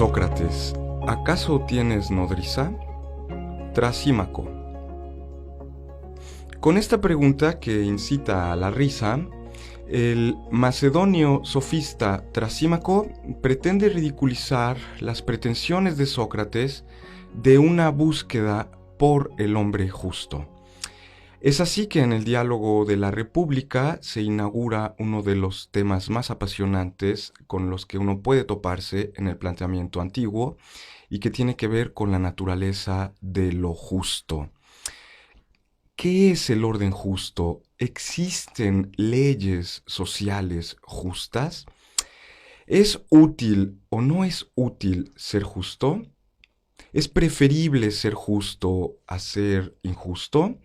Sócrates, ¿acaso tienes nodriza? Trasímaco. Con esta pregunta que incita a la risa, el macedonio sofista Trasímaco pretende ridiculizar las pretensiones de Sócrates de una búsqueda por el hombre justo. Es así que en el diálogo de la República se inaugura uno de los temas más apasionantes con los que uno puede toparse en el planteamiento antiguo y que tiene que ver con la naturaleza de lo justo. ¿Qué es el orden justo? ¿Existen leyes sociales justas? ¿Es útil o no es útil ser justo? ¿Es preferible ser justo a ser injusto?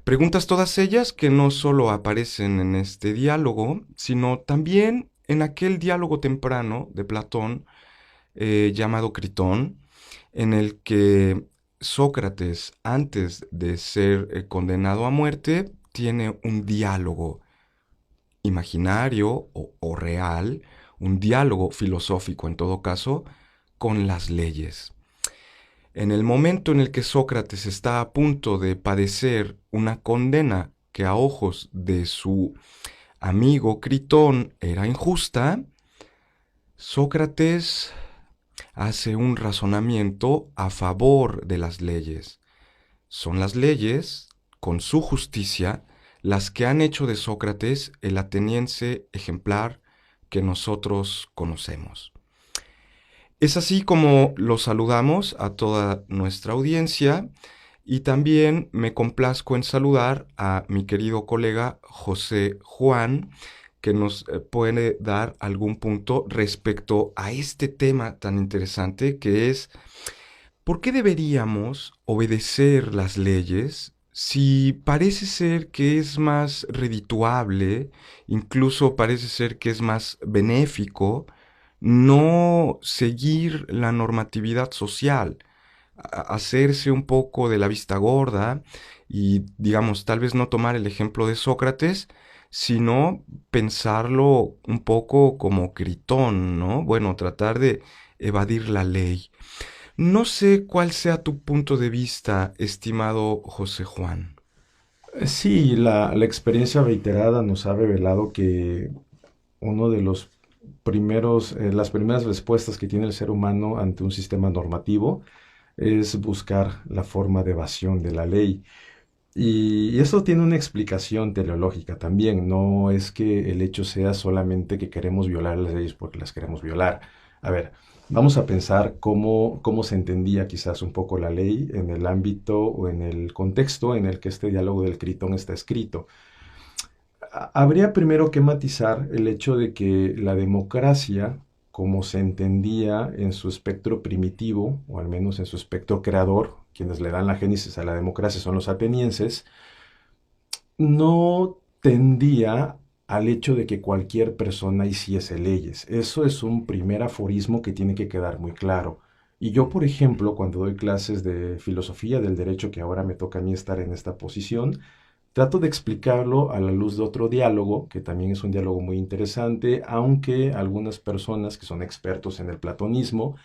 Preguntas todas ellas que no solo aparecen en este diálogo, sino también en aquel diálogo temprano de Platón llamado Critón, en el que Sócrates, antes de ser condenado a muerte, tiene un diálogo imaginario o real, un diálogo filosófico en todo caso, con las leyes. En el momento en el que Sócrates está a punto de padecer una condena que a ojos de su amigo Critón era injusta, Sócrates hace un razonamiento a favor de las leyes. Son las leyes, con su justicia, las que han hecho de Sócrates el ateniense ejemplar que nosotros conocemos. Es así como los saludamos a toda nuestra audiencia y también me complazco en saludar a mi querido colega José Juan, que nos puede dar algún punto respecto a este tema tan interesante que es ¿por qué deberíamos obedecer las leyes si parece ser que es más redituable, incluso parece ser que es más benéfico no seguir la normatividad social, hacerse un poco de la vista gorda y, digamos, tal vez no tomar el ejemplo de Sócrates, sino pensarlo un poco como Critón, ¿no? Bueno, tratar de evadir la ley. No sé cuál sea tu punto de vista, estimado José Juan. Sí, la experiencia reiterada nos ha revelado que uno de los las primeras respuestas que tiene el ser humano ante un sistema normativo es buscar la forma de evasión de la ley. Y eso tiene una explicación teleológica también. No es que el hecho sea solamente que queremos violar las leyes porque las queremos violar. A ver, vamos a pensar cómo se entendía quizás un poco la ley en el ámbito o en el contexto en el que este diálogo del Critón está escrito. Habría primero que matizar el hecho de que la democracia, como se entendía en su espectro primitivo, o al menos en su espectro creador, quienes le dan la génesis a la democracia son los atenienses, no tendía al hecho de que cualquier persona hiciese leyes. Eso es un primer aforismo que tiene que quedar muy claro. Y yo, por ejemplo, cuando doy clases de filosofía del derecho, que ahora me toca a mí estar en esta posición, trato de explicarlo a la luz de otro diálogo, que también es un diálogo muy interesante, aunque algunas personas que son expertos en el platonismo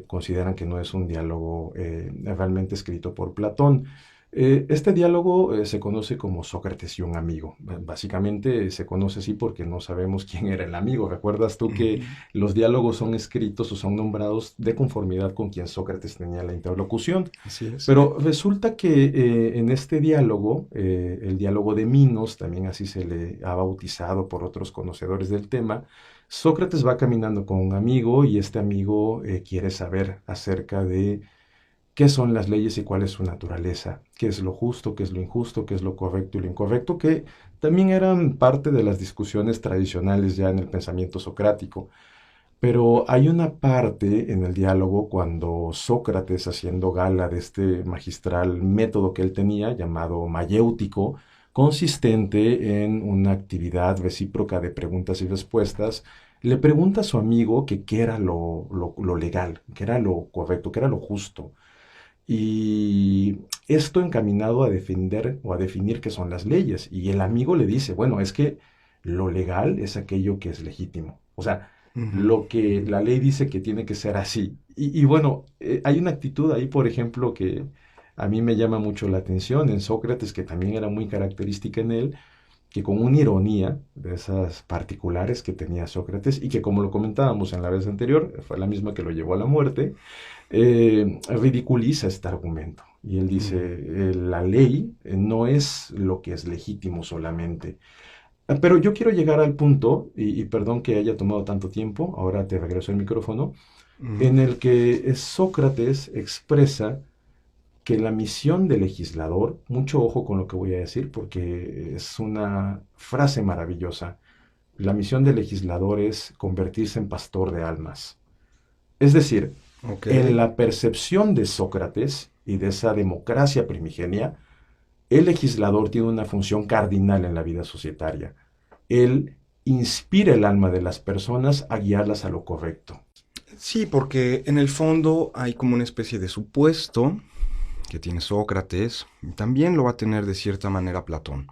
consideran que no es un diálogo realmente escrito por Platón. Este diálogo se conoce como Sócrates y un amigo. Básicamente se conoce así porque no sabemos quién era el amigo. ¿Recuerdas tú que Ujú. los diálogos son escritos o son nombrados de conformidad con quien Sócrates tenía la interlocución? Así es. Pero resulta que en este diálogo, el diálogo de Minos, también así se le ha bautizado por otros conocedores del tema, Sócrates va caminando con un amigo y este amigo quiere saber acerca de qué son las leyes y cuál es su naturaleza, qué es lo justo, qué es lo injusto, qué es lo correcto y lo incorrecto, que también eran parte de las discusiones tradicionales ya en el pensamiento socrático. Pero hay una parte en el diálogo cuando Sócrates, haciendo gala de este magistral método que él tenía, llamado mayéutico, consistente en una actividad recíproca de preguntas y respuestas, le pregunta a su amigo que qué era lo legal, qué era lo correcto, qué era lo justo. Y esto encaminado a defender o a definir qué son las leyes. Y el amigo le dice, bueno, es que lo legal es aquello que es legítimo. O sea, Ujú. lo que la ley dice que tiene que ser así. Y bueno, hay una actitud ahí, por ejemplo, que a mí me llama mucho la atención en Sócrates, que también era muy característica en él, que con una ironía de esas particulares que tenía Sócrates y que, como lo comentábamos en la vez anterior, fue la misma que lo llevó a la muerte, ridiculiza este argumento. Y él dice, Ujú. la ley no es lo que es legítimo solamente. Pero yo quiero llegar al punto, y perdón que haya tomado tanto tiempo, ahora te regreso el micrófono, Ujú. en el que Sócrates expresa que la misión del legislador, mucho ojo con lo que voy a decir porque es una frase maravillosa, la misión del legislador es convertirse en pastor de almas. Es decir, Ok. en la percepción de Sócrates y de esa democracia primigenia, el legislador tiene una función cardinal en la vida societaria. Él inspira el alma de las personas a guiarlas a lo correcto. Sí, porque en el fondo hay como una especie de supuesto que tiene Sócrates, y también lo va a tener de cierta manera Platón.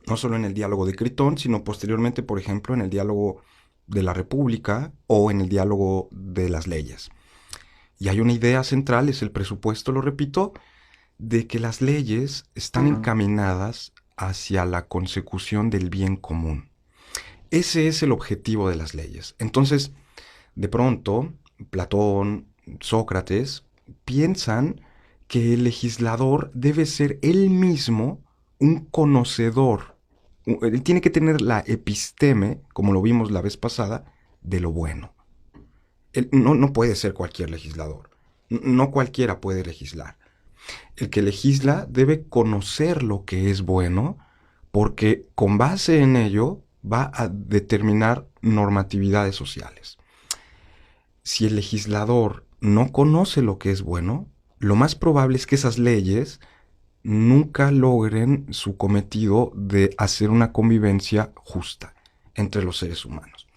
No solo en el diálogo de Critón, sino posteriormente, por ejemplo, en el diálogo de la República o en el diálogo de las leyes. Y hay una idea central, es el presupuesto, lo repito, de que las leyes están encaminadas hacia la consecución del bien común. Ese es el objetivo de las leyes. Entonces, de pronto, Platón, Sócrates, piensan que el legislador debe ser él mismo un conocedor. Él tiene que tener la episteme, como lo vimos la vez pasada, de lo bueno. Él no puede ser cualquier legislador. No cualquiera puede legislar. El que legisla debe conocer lo que es bueno, porque con base en ello va a determinar normatividades sociales. Si el legislador no conoce lo que es bueno, lo más probable es que esas leyes nunca logren su cometido de hacer una convivencia justa entre los seres humanos.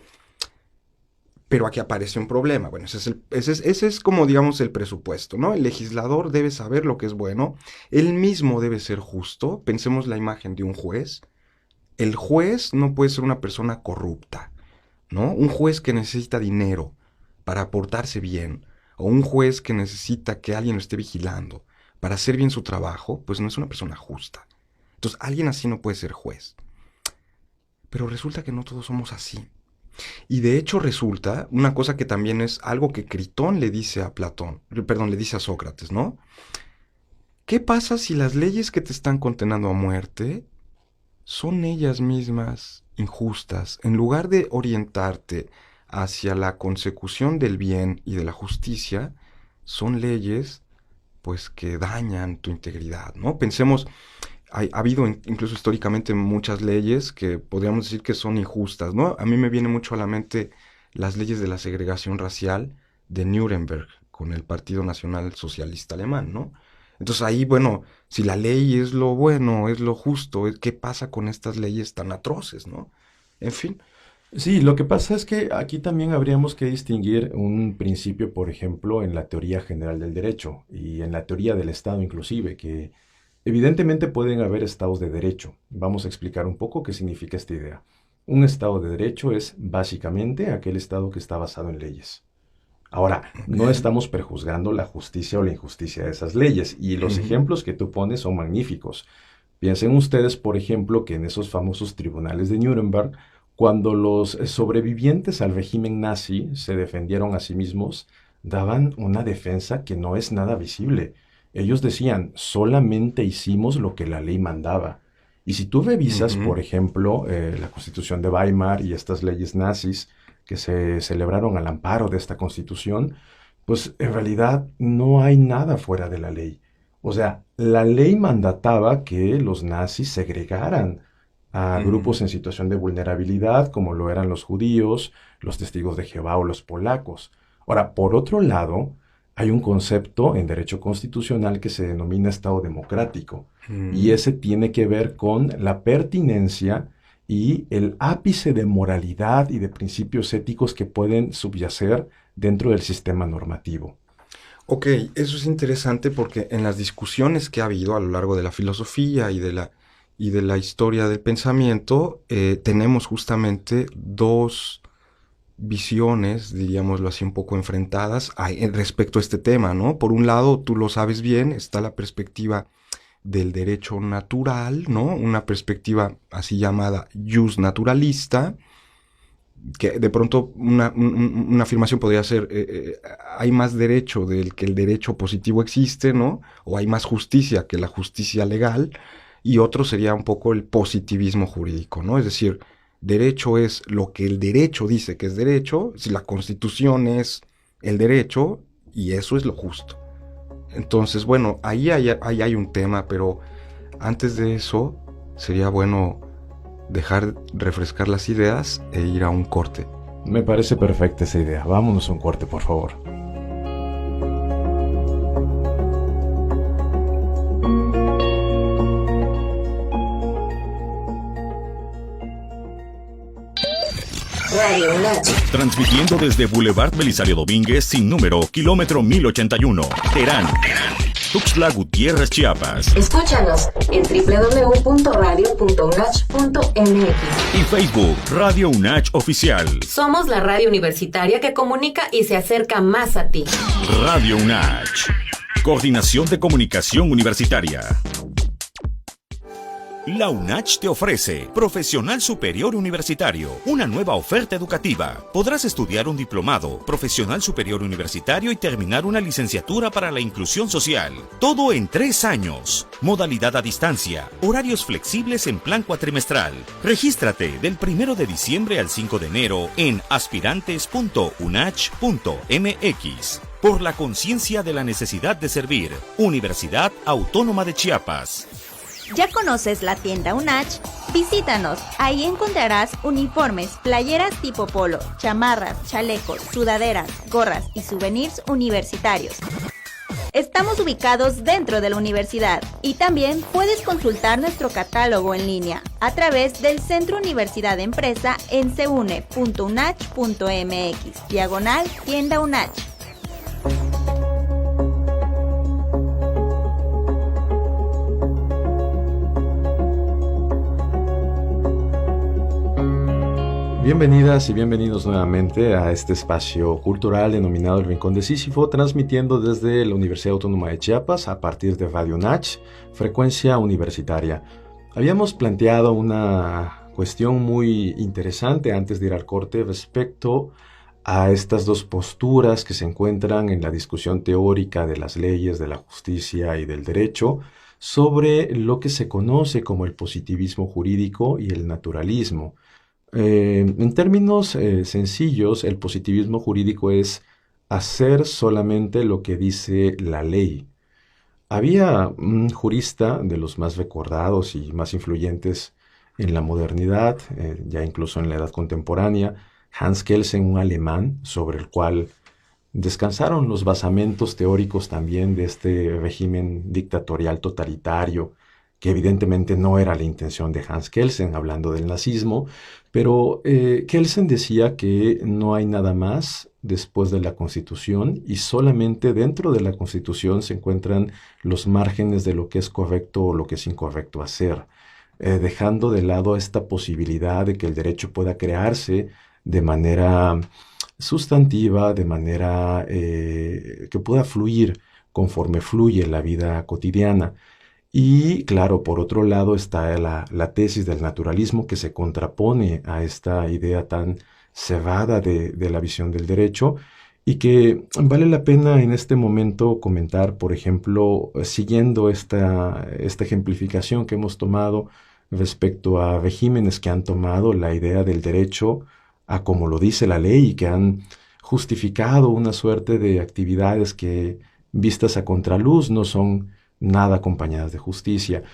Pero aquí aparece un problema. Bueno, ese es como, digamos, el presupuesto, ¿no? El legislador debe saber lo que es bueno, él mismo debe ser justo. Pensemos la imagen de un juez. El juez no puede ser una persona corrupta, ¿no? Un juez que necesita dinero para portarse bien, o un juez que necesita que alguien lo esté vigilando para hacer bien su trabajo, pues no es una persona justa. Entonces, alguien así no puede ser juez. Pero resulta que no todos somos así. Y de hecho resulta una cosa que también es algo que Critón le dice a Platón, perdón, le dice a Sócrates, ¿no? ¿Qué pasa si las leyes que te están condenando a muerte son ellas mismas injustas? En lugar de orientarte hacia la consecución del bien y de la justicia, son leyes pues que dañan tu integridad, ¿no? Pensemos, ha habido incluso históricamente muchas leyes que podríamos decir que son injustas, ¿no? A mí me viene mucho a la mente las leyes de la segregación racial de Nuremberg con el Partido Nacional Socialista Alemán, ¿no? Entonces ahí, bueno, si la ley es lo bueno, es lo justo, ¿qué pasa con estas leyes tan atroces, ¿no? En fin. Sí, lo que pasa es que aquí también habríamos que distinguir un principio, por ejemplo, en la teoría general del derecho y en la teoría del Estado inclusive, que evidentemente pueden haber estados de derecho. Vamos a explicar un poco qué significa esta idea. Un estado de derecho es básicamente aquel estado que está basado en leyes. Ahora, Ok. no estamos prejuzgando la justicia o la injusticia de esas leyes y los Ujú. ejemplos que tú pones son magníficos. Piensen ustedes, por ejemplo, que en esos famosos tribunales de Nuremberg, cuando los sobrevivientes al régimen nazi se defendieron a sí mismos, daban una defensa que no es nada visible. Ellos decían, solamente hicimos lo que la ley mandaba. Y si tú revisas, Ujú. por ejemplo, la Constitución de Weimar y estas leyes nazis que se celebraron al amparo de esta Constitución, pues en realidad no hay nada fuera de la ley. O sea, la ley mandataba que los nazis segregaran a Ujú. grupos en situación de vulnerabilidad, como lo eran los judíos, los testigos de Jehová o los polacos. Ahora, por otro lado, hay un concepto en derecho constitucional que se denomina Estado democrático, y Ujú. ese tiene que ver con la pertinencia y el ápice de moralidad y de principios éticos que pueden subyacer dentro del sistema normativo. Ok, eso es interesante porque en las discusiones que ha habido a lo largo de la filosofía y de la historia del pensamiento, tenemos justamente dos visiones, diríamoslo así, un poco enfrentadas respecto a este tema, ¿no? Por un lado, tú lo sabes bien, está la perspectiva del derecho natural, ¿no? Una perspectiva así llamada jus naturalista, que de pronto una afirmación podría ser, hay más derecho del que el derecho positivo existe, ¿no? O hay más justicia que la justicia legal, y otro sería un poco el positivismo jurídico, ¿no? Es decir, derecho es lo que el derecho dice que es derecho, si la Constitución es el derecho, y eso es lo justo. Entonces, bueno, ahí hay un tema, pero antes de eso sería bueno dejar refrescar las ideas e ir a un corte. Me parece perfecta esa idea. Vámonos a un corte, por favor. Radio UNACH. Transmitiendo desde Boulevard Belisario Domínguez, sin número, kilómetro 1081, Terán. Tuxtla Gutiérrez, Chiapas. Escúchanos en www.radio.unach.mx y Facebook, Radio UNACH Oficial. Somos la radio universitaria que comunica y se acerca más a ti. Radio UNACH. Coordinación de Comunicación Universitaria. La UNACH te ofrece Profesional Superior Universitario, una nueva oferta educativa. Podrás estudiar un diplomado, profesional superior universitario y terminar una licenciatura para la inclusión social. Todo en 3 años. Modalidad a distancia, horarios flexibles en plan cuatrimestral. Regístrate del 1 de diciembre al 5 de enero en aspirantes.unach.mx. Por la conciencia de la necesidad de servir. Universidad Autónoma de Chiapas. ¿Ya conoces la tienda UNACH? Visítanos, ahí encontrarás uniformes, playeras tipo polo, chamarras, chalecos, sudaderas, gorras y souvenirs universitarios. Estamos ubicados dentro de la universidad y también puedes consultar nuestro catálogo en línea a través del Centro Universidad Empresa en seune.unach.mx/tienda UNACH. Bienvenidas y bienvenidos nuevamente a este espacio cultural denominado El Rincón de Sísifo, transmitiendo desde la Universidad Autónoma de Chiapas a partir de Radio UNACH, frecuencia universitaria. Habíamos planteado una cuestión muy interesante antes de ir al corte respecto a estas dos posturas que se encuentran en la discusión teórica de las leyes, de la justicia y del derecho, sobre lo que se conoce como el positivismo jurídico y el naturalismo. En términos sencillos, el positivismo jurídico es hacer solamente lo que dice la ley. Había un jurista de los más recordados y más influyentes en la modernidad, ya incluso en la edad contemporánea, Hans Kelsen, un alemán, sobre el cual descansaron los basamentos teóricos también de este régimen dictatorial totalitario, que evidentemente no era la intención de Hans Kelsen, hablando del nazismo, pero Kelsen decía que no hay nada más después de la Constitución y solamente dentro de la Constitución se encuentran los márgenes de lo que es correcto o lo que es incorrecto hacer, dejando de lado esta posibilidad de que el derecho pueda crearse de manera sustantiva, de manera que pueda fluir conforme fluye la vida cotidiana. Y claro, por otro lado está la tesis del naturalismo que se contrapone a esta idea tan cerrada de la visión del derecho y que vale la pena en este momento comentar, por ejemplo, siguiendo esta ejemplificación que hemos tomado respecto a regímenes que han tomado la idea del derecho a como lo dice la ley y que han justificado una suerte de actividades que, vistas a contraluz, no son nada acompañadas de justicia.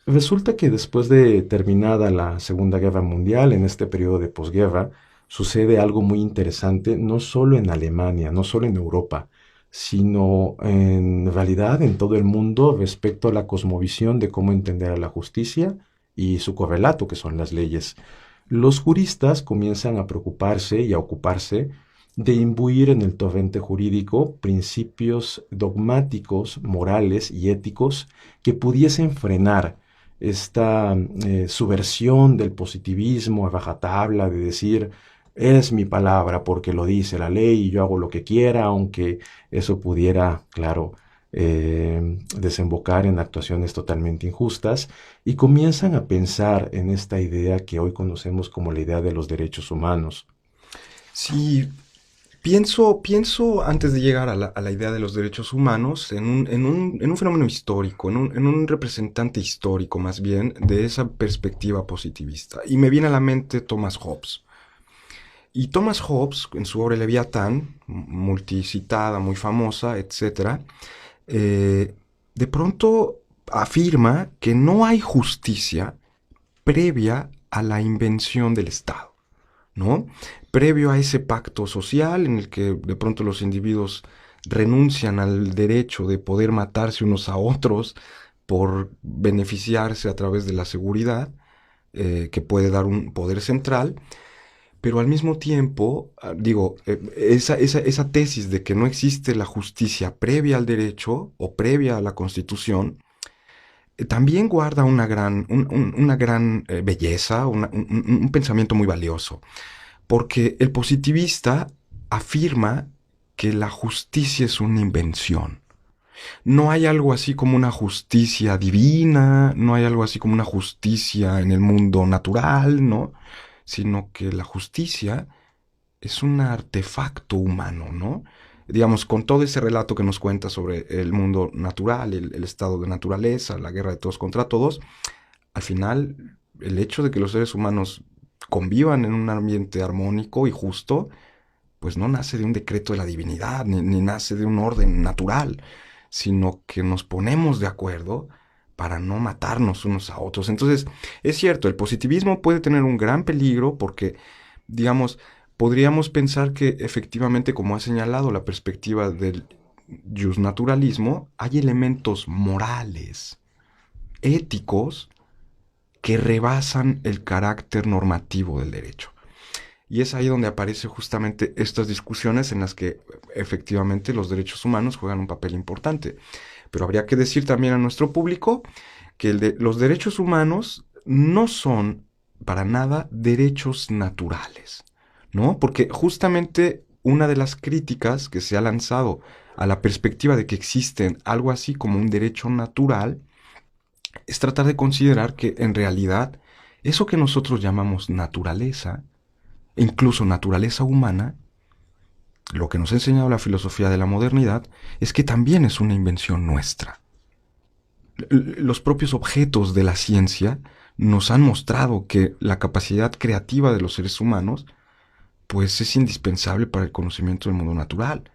Resulta que después de terminada la Segunda Guerra Mundial, en este periodo de posguerra, sucede algo muy interesante, no solo en Alemania, no solo en Europa, sino en realidad en todo el mundo respecto a la cosmovisión de cómo entender a la justicia y su correlato, que son las leyes. Los juristas comienzan a preocuparse y a ocuparse de imbuir en el torrente jurídico principios dogmáticos, morales y éticos que pudiesen frenar esta subversión del positivismo a rajatabla de decir es mi palabra porque lo dice la ley y yo hago lo que quiera, aunque eso pudiera, claro, desembocar en actuaciones totalmente injustas, y comienzan a pensar en esta idea que hoy conocemos como la idea de los derechos humanos. Sí, pienso antes de llegar a la idea de los derechos humanos en un fenómeno histórico, en un representante histórico más bien de esa perspectiva positivista. Y me viene a la mente Thomas Hobbes. Y Thomas Hobbes, en su obra Leviatán, multicitada, muy famosa, etc., de pronto afirma que no hay justicia previa a la invención del Estado, ¿no? Previo a ese pacto social en el que de pronto los individuos renuncian al derecho de poder matarse unos a otros por beneficiarse a través de la seguridad, que puede dar un poder central. Pero al mismo tiempo, esa tesis de que no existe la justicia previa al derecho o previa a la Constitución, también guarda una gran belleza, un pensamiento muy valioso. Porque el positivista afirma que la justicia es una invención. No hay algo así como una justicia divina, no hay algo así como una justicia en el mundo natural, ¿no? Sino que la justicia es un artefacto humano, ¿no? Digamos, con todo ese relato que nos cuenta sobre el mundo natural, el estado de naturaleza, la guerra de todos contra todos, al final, el hecho de que los seres humanos convivan en un ambiente armónico y justo, pues no nace de un decreto de la divinidad, ni nace de un orden natural, sino que nos ponemos de acuerdo para no matarnos unos a otros. Entonces, es cierto, el positivismo puede tener un gran peligro porque, digamos, podríamos pensar que efectivamente, como ha señalado la perspectiva del justnaturalismo, hay elementos morales, éticos, que rebasan el carácter normativo del derecho. Y es ahí donde aparecen justamente estas discusiones en las que efectivamente los derechos humanos juegan un papel importante. Pero habría que decir también a nuestro público que los derechos humanos no son para nada derechos naturales, ¿no? Porque justamente una de las críticas que se ha lanzado a la perspectiva de que existen algo así como un derecho natural es tratar de considerar que en realidad eso que nosotros llamamos naturaleza, incluso naturaleza humana, lo que nos ha enseñado la filosofía de la modernidad es que también es una invención nuestra. Los propios objetos de la ciencia nos han mostrado que la capacidad creativa de los seres humanos pues es indispensable para el conocimiento del mundo natural.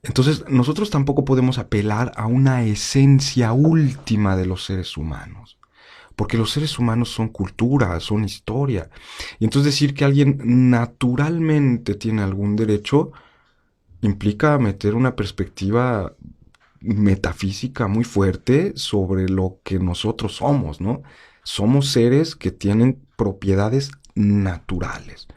Entonces nosotros tampoco podemos apelar a una esencia última de los seres humanos, porque los seres humanos son cultura, son historia. Y entonces decir que alguien naturalmente tiene algún derecho implica meter una perspectiva metafísica muy fuerte sobre lo que nosotros somos, ¿no? Somos seres que tienen propiedades naturales.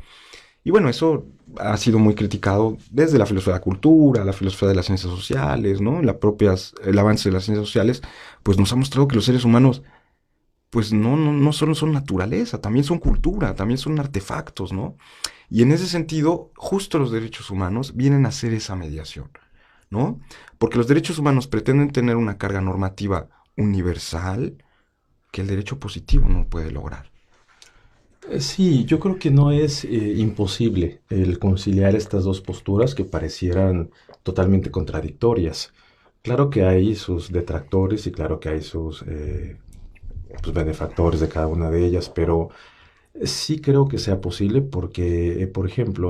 Y bueno, eso ha sido muy criticado desde la filosofía de la cultura, la filosofía de las ciencias sociales, ¿no? El avance de las ciencias sociales, pues nos ha mostrado que los seres humanos pues no solo son naturaleza, también son cultura, también son artefactos, ¿no? Y en ese sentido, justo los derechos humanos vienen a hacer esa mediación, ¿no? Porque los derechos humanos pretenden tener una carga normativa universal que el derecho positivo no puede lograr. Sí, yo creo que no es imposible el conciliar estas dos posturas que parecieran totalmente contradictorias. Claro que hay sus detractores y claro que hay sus benefactores de cada una de ellas, pero sí creo que sea posible porque, por ejemplo,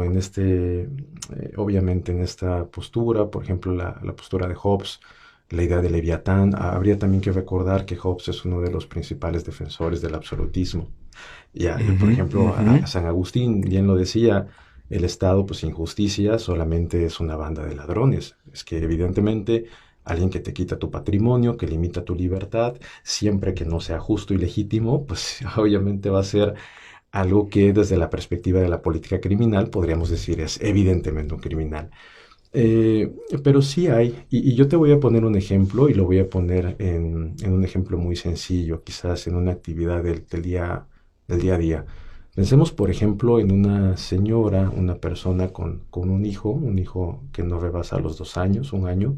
obviamente en esta postura, por ejemplo, la postura de Hobbes, la idea de Leviatán, habría también que recordar que Hobbes es uno de los principales defensores del absolutismo. Por ejemplo, a San Agustín bien lo decía, el Estado, pues sin justicia, solamente es una banda de ladrones. Es que evidentemente alguien que te quita tu patrimonio, que limita tu libertad, siempre que no sea justo y legítimo, pues obviamente va a ser algo que desde la perspectiva de la política criminal podríamos decir es evidentemente un criminal. Pero sí hay, y yo te voy a poner un ejemplo y lo voy a poner en un ejemplo muy sencillo, quizás en una actividad del día a día. Pensemos, por ejemplo, en una señora, una persona con un hijo que no rebasa los 2 años, 1 año,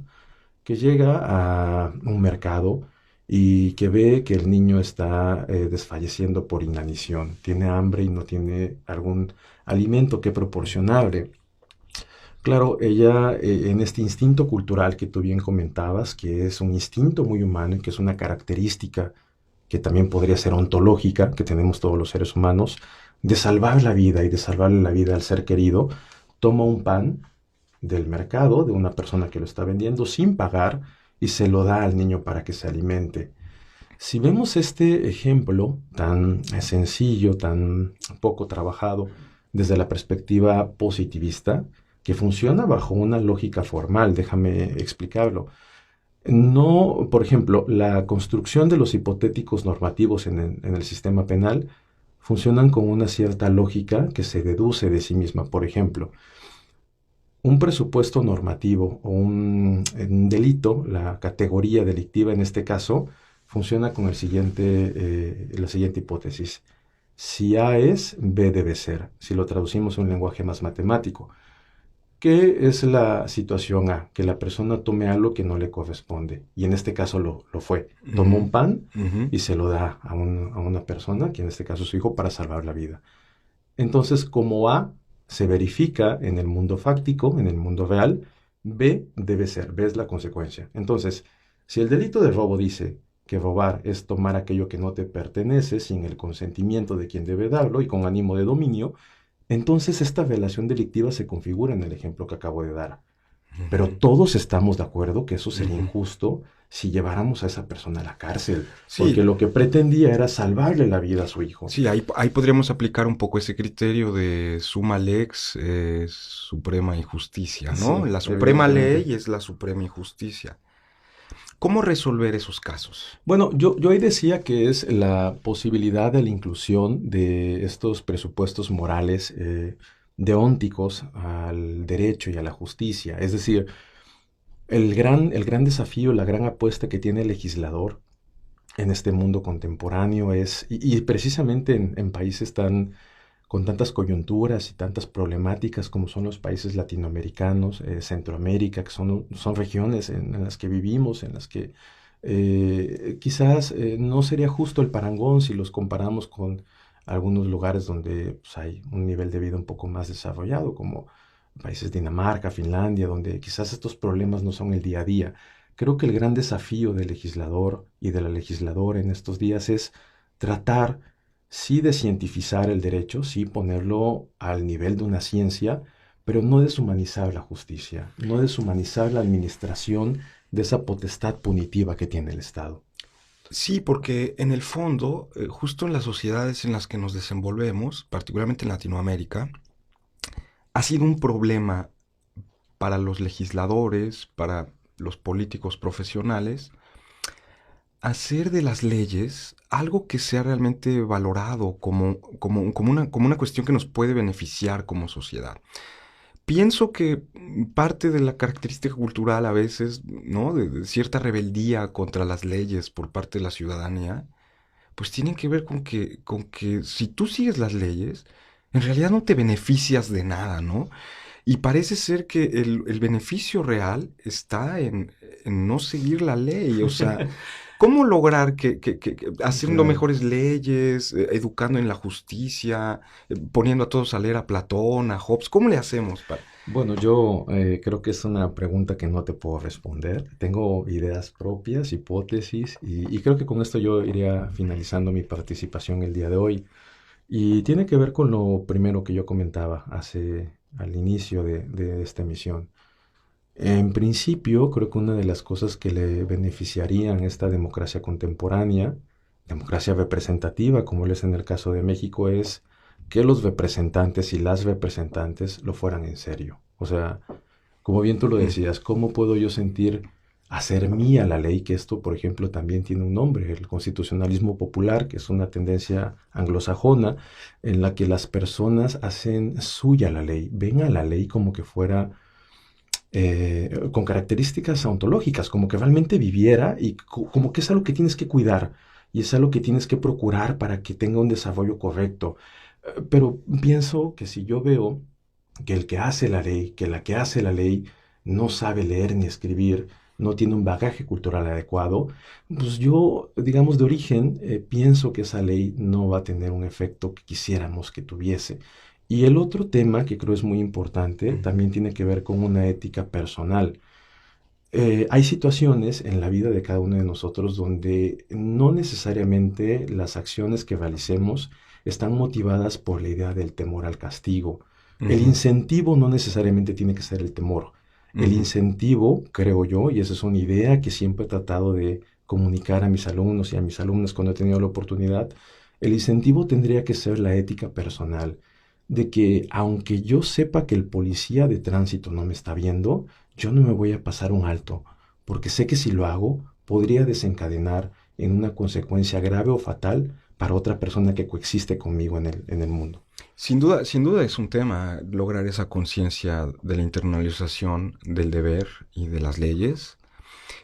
que llega a un mercado y que ve que el niño está desfalleciendo por inanición, tiene hambre y no tiene algún alimento que proporcionarle. Claro, ella en este instinto cultural que tú bien comentabas, que es un instinto muy humano y que es una característica que también podría ser ontológica, que tenemos todos los seres humanos, de salvar la vida y de salvarle la vida al ser querido, toma un pan del mercado, de una persona que lo está vendiendo sin pagar, y se lo da al niño para que se alimente. Si vemos este ejemplo tan sencillo, tan poco trabajado, desde la perspectiva positivista, que funciona bajo una lógica formal, déjame explicarlo. No, por ejemplo, la construcción de los hipotéticos normativos en el sistema penal funcionan con una cierta lógica que se deduce de sí misma. Por ejemplo, un presupuesto normativo o un delito, la categoría delictiva en este caso, funciona con la siguiente hipótesis. Si A es, B debe ser. Si lo traducimos en un lenguaje más matemático. ¿Qué es la situación A? Que la persona tome algo que no le corresponde. Y en este caso lo fue. Tomó un pan y se lo da a una persona, que en este caso es su hijo, para salvar la vida. Entonces, como A se verifica en el mundo fáctico, en el mundo real, B debe ser. B es la consecuencia. Entonces, si el delito de robo dice que robar es tomar aquello que no te pertenece sin el consentimiento de quien debe darlo y con ánimo de dominio, entonces esta relación delictiva se configura en el ejemplo que acabo de dar. Pero todos estamos de acuerdo que eso sería injusto si lleváramos a esa persona a la cárcel, porque lo que pretendía era salvarle la vida a su hijo. Sí, ahí podríamos aplicar un poco ese criterio de summa lex, suprema injusticia, ¿no? Sí, la suprema evidentemente. ley es la suprema injusticia. ¿Cómo resolver esos casos? Bueno, yo ahí decía que es la posibilidad de la inclusión de estos presupuestos morales deónticos al derecho y a la justicia. Es decir, el gran desafío, la gran apuesta que tiene el legislador en este mundo contemporáneo es, y precisamente en países con tantas coyunturas y tantas problemáticas como son los países latinoamericanos, Centroamérica, que son regiones en las que vivimos, en las que quizás no sería justo el parangón si los comparamos con algunos lugares donde pues, hay un nivel de vida un poco más desarrollado, como países de Dinamarca, Finlandia, donde quizás estos problemas no son el día a día. Creo que el gran desafío del legislador y de la legisladora en estos días es tratar sí de cientificar el derecho, sí ponerlo al nivel de una ciencia, pero no deshumanizar la justicia, no deshumanizar la administración de esa potestad punitiva que tiene el Estado. Sí, porque en el fondo, justo en las sociedades en las que nos desenvolvemos, particularmente en Latinoamérica, ha sido un problema para los legisladores, para los políticos profesionales, hacer de las leyes algo que sea realmente valorado como una cuestión que nos puede beneficiar como sociedad. Pienso que parte de la característica cultural a veces, ¿no?, de cierta rebeldía contra las leyes por parte de la ciudadanía, pues tienen que ver con que si tú sigues las leyes, en realidad no te beneficias de nada, ¿no? Y parece ser que el beneficio real está en no seguir la ley, o sea, ¿cómo lograr haciendo mejores leyes, educando en la justicia, poniendo a todos a leer a Platón, a Hobbes? ¿Cómo le hacemos para...? Bueno, yo creo que es una pregunta que no te puedo responder. Tengo ideas propias, hipótesis, y creo que con esto yo iría finalizando mi participación el día de hoy. Y tiene que ver con lo primero que yo comentaba al inicio de esta emisión. En principio, creo que una de las cosas que le beneficiarían a esta democracia contemporánea, democracia representativa, como lo es en el caso de México, es que los representantes y las representantes lo fueran en serio. O sea, como bien tú lo decías, ¿cómo puedo yo hacer mía la ley? Que esto, por ejemplo, también tiene un nombre, el constitucionalismo popular, que es una tendencia anglosajona en la que las personas hacen suya la ley, ven a la ley como que fuera con características ontológicas, como que realmente viviera y como que es algo que tienes que cuidar y es algo que tienes que procurar para que tenga un desarrollo correcto. Pero pienso que si yo veo que el que hace la ley, que la que hace la ley no sabe leer ni escribir, no tiene un bagaje cultural adecuado, pues yo, digamos, de origen, pienso que esa ley no va a tener un efecto que quisiéramos que tuviese. Y el otro tema que creo es muy importante también tiene que ver con una ética personal. Hay situaciones en la vida de cada uno de nosotros donde no necesariamente las acciones que realicemos están motivadas por la idea del temor al castigo. El incentivo no necesariamente tiene que ser el temor. El incentivo, creo yo, y esa es una idea que siempre he tratado de comunicar a mis alumnos y a mis alumnas cuando he tenido la oportunidad, el incentivo tendría que ser la ética personal, de que aunque yo sepa que el policía de tránsito no me está viendo, yo no me voy a pasar un alto, porque sé que si lo hago podría desencadenar en una consecuencia grave o fatal para otra persona que coexiste conmigo en el mundo. Sin duda es un tema lograr esa conciencia de la internalización del deber y de las leyes.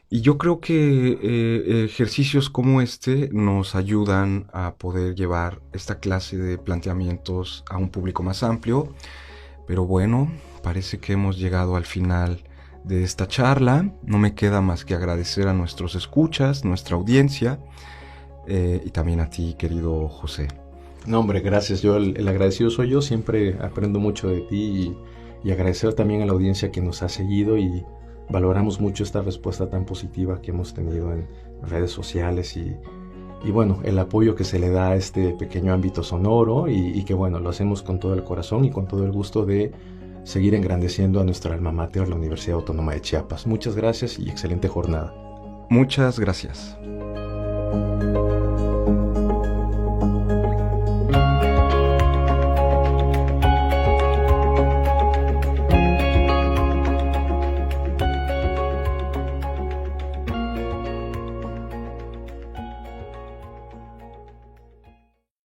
Y yo creo que ejercicios como este nos ayudan a poder llevar esta clase de planteamientos a un público más amplio. Pero bueno, parece que hemos llegado al final de esta charla. No me queda más que agradecer a nuestros escuchas, nuestra audiencia, y también a ti, querido José. No, hombre, gracias. Yo el agradecido soy yo. Siempre aprendo mucho de ti y agradecer también a la audiencia que nos ha seguido y valoramos mucho esta respuesta tan positiva que hemos tenido en redes sociales y bueno, el apoyo que se le da a este pequeño ámbito sonoro y que bueno, lo hacemos con todo el corazón y con todo el gusto de seguir engrandeciendo a nuestra alma mater, la Universidad Autónoma de Chiapas. Muchas gracias y excelente jornada. Muchas gracias.